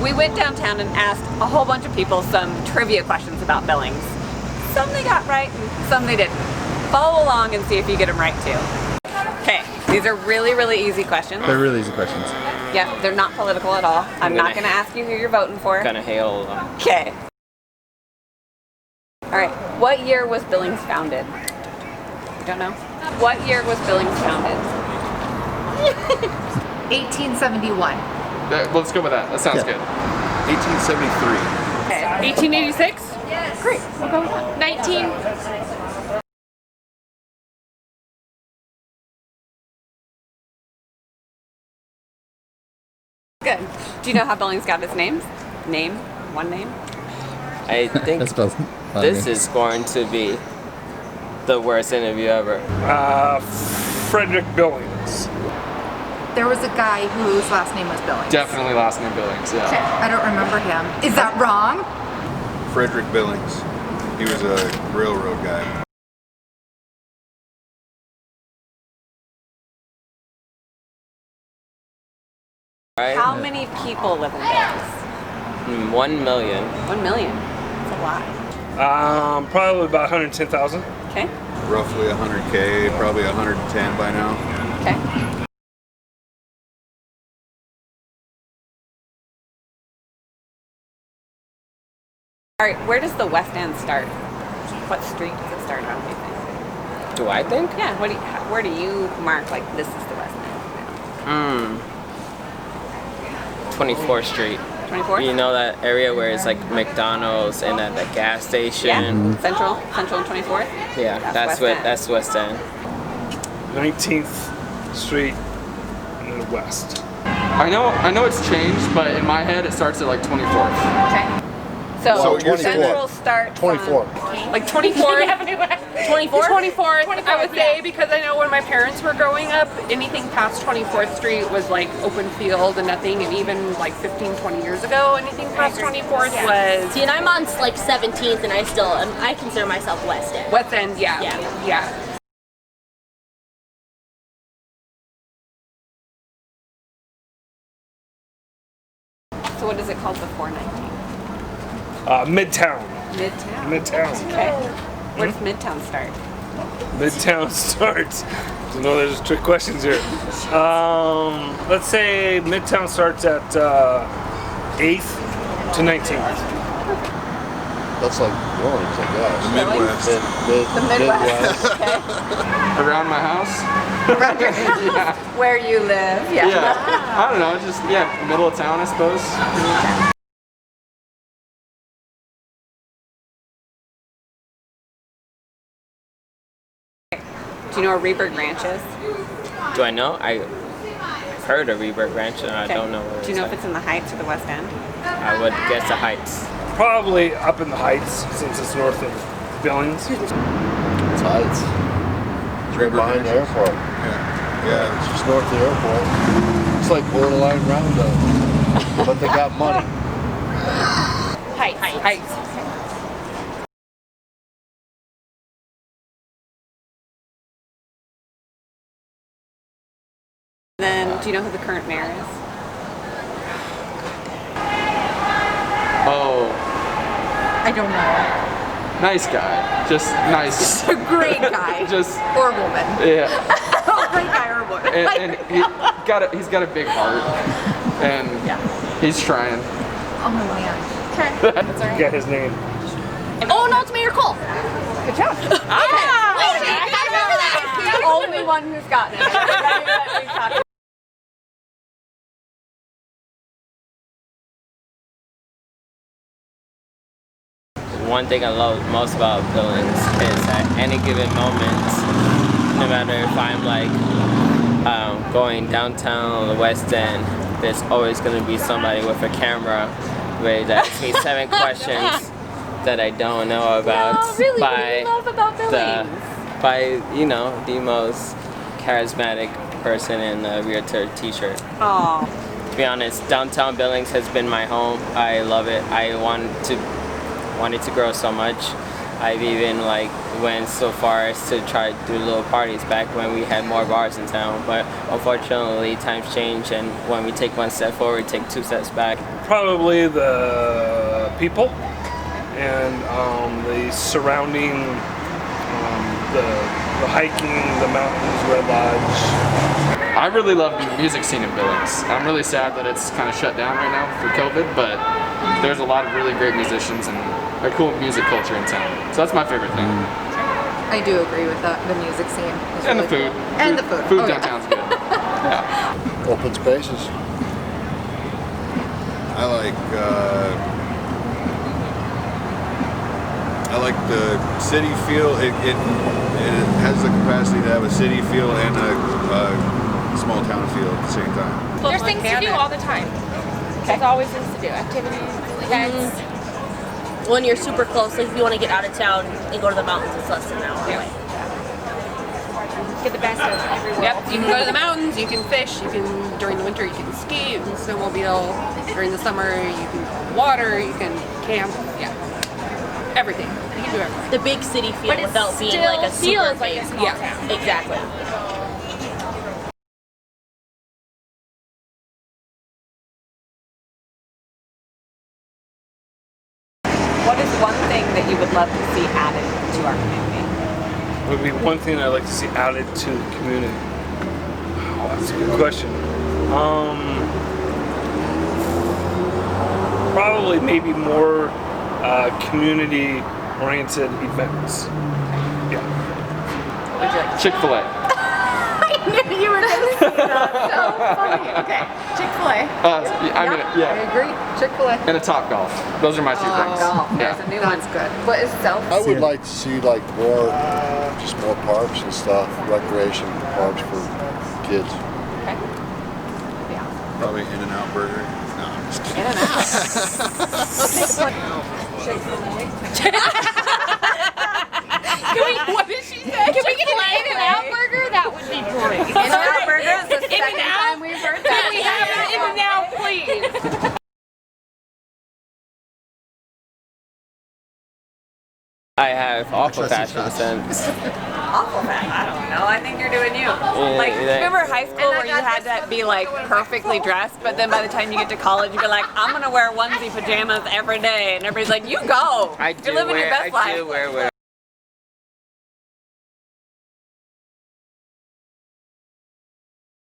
We went downtown and asked a whole bunch of people some trivia questions about Billings. Some they got right, and some they didn't. Follow along and see if you get them right too. Okay, these are really, really easy questions. They're really easy questions. Yeah, they're not political at all. I'm not going to ask you who you're voting for. Gonna hail them. Okay. All right, what year was Billings founded? You don't know? What year was Billings founded? 1871. Let's go with that. That sounds good. 1873. Okay. 1886? Yes. Great, we'll go with that. 19. Good. Do you know how Billings got its name? Name? One name? I think That spells this is going to be the worst interview ever. Frederick Billings. There was a guy whose last name was Billings. Definitely last name Billings, yeah. I don't remember him. Is that wrong? Frederick Billings. He was a railroad guy. Right? How many people live in Billings? 1 million. 1 million. That's a lot. Probably about 110,000. Okay. Roughly 100K, probably 110 by now. Okay. All right, where does the West End start? What street does it start on, do you think? Do I think? Yeah, where do you mark, like, this is the West End? 24th Street. 24th? You know that area where it's like McDonald's and at the gas station? Yeah, Central and 24th? Yeah, that's West End. 19th Street in the west. I know it's changed, but in my head it starts at like 24th. Okay. So you're Central starts 24. Like 24th, 24th, I would say, because I know when my parents were growing up, anything past 24th Street was like open field and nothing, and even like 15, 20 years ago, anything past 24th was See, and I'm on like 17th, and I consider myself West End. West End, yeah. So what is it called before 19? Midtown. Midtown. Midtown. Okay. Where does Midtown start? Midtown starts. You know, there's trick questions here. Let's say Midtown starts at 8th to 19th. That's like Lawrence, I guess. Midwest. The Midwest. Okay. Around my house? Around your house. Where you live. Yeah. Yeah. I don't know, just, middle of town, I suppose. Do you know where Rehberg Ranch is? Do I know? I've heard of Rehberg Ranch, and I don't know where Do you know if it's in the Heights or the West End? I would guess the Heights. Probably up in the Heights, since it's north of Billings. It's Heights. It's right behind the airport. Yeah. It's just north of the airport. It's like borderline roundup. But they got money. Heights. Then, do you know who the current mayor is? Oh, I don't know. nice guy. Just nice. A great guy. Just, Or woman. yeah. Great guy or woman. And he's got a big heart. And he's trying. Oh man. Okay. That's all right. Get his name. Oh no, it's Mayor Cole. Good job. Wait, I remember that. The only one who's gotten it. Everybody that we've talked to. One thing I love most about Billings is at any given moment, no matter if I'm like going downtown or the West End, there's always going to be somebody with a camera ready to ask me 7 questions that I don't know about. Oh, really? What do you love about Billings? By the most charismatic person in a realtor t-shirt. Oh. To be honest, downtown Billings has been my home. I love it. I wanted to grow so much. I've even like went so far as to try to do little parties back when we had more bars in town. But unfortunately, times change, and when we take one step forward, we take 2 steps back. Probably the people and the surrounding, the hiking, the mountains, Red Lodge. I really love the music scene in Billings. I'm really sad that it's kind of shut down right now for COVID, but there's a lot of really great musicians and a cool music culture in town. So that's my favorite thing. I do agree with that. The music scene. Is And really the food. cool. And the food. Food Oh, yeah. downtown's good. Yeah. Open spaces. I like the city feel. It has the capacity to have a city feel and a small town feel at the same time. There's things to do all the time. There's always things to do. Activities, events. When you're super close, like if you want to get out of town and go to the mountains, it's less than an hour away. Get the best of every world. Yep, you can go to the mountains, you can fish, you can, during the winter you can ski, you can snowmobile, during the summer you can water, you can camp, yeah. Everything. You can do everything. The big city feel But it without being still like a super feels like a big. small Yeah. town. Exactly. What is one thing that you would love to see added to our community? Would be one thing I'd like to see added to the community. Oh, that's a good question. Probably maybe more community-oriented events. Yeah. Would you like Chick-fil-A. I knew you were going to say that. So funny. Okay. Chick-fil-A. Yeah. I agree. Chick-fil-A. And a Top Golf. Those are my 2 things. golf? Yeah. There's a new one. That's good. What is self? I would like to see like more, just more parks and stuff, recreation parks for kids. Okay. Yeah. Probably In-N-Out Burger. No, I'm just kidding. In and out. What did she say? Can we get an In-N-Out burger? That would be great. In-N-Out burger is the second In-N-Out? time we've heard Can that. we have an In-N-Out, please? I have awful fashion sense. Awful fat. I don't know. I think you're doing you. Like, yeah. remember high school where you had to be like perfectly dressed, but then by the time you get to college, you'd be like, I'm gonna wear onesie pajamas every day, and everybody's like, you go. I do You're living your wear, best I life. do wear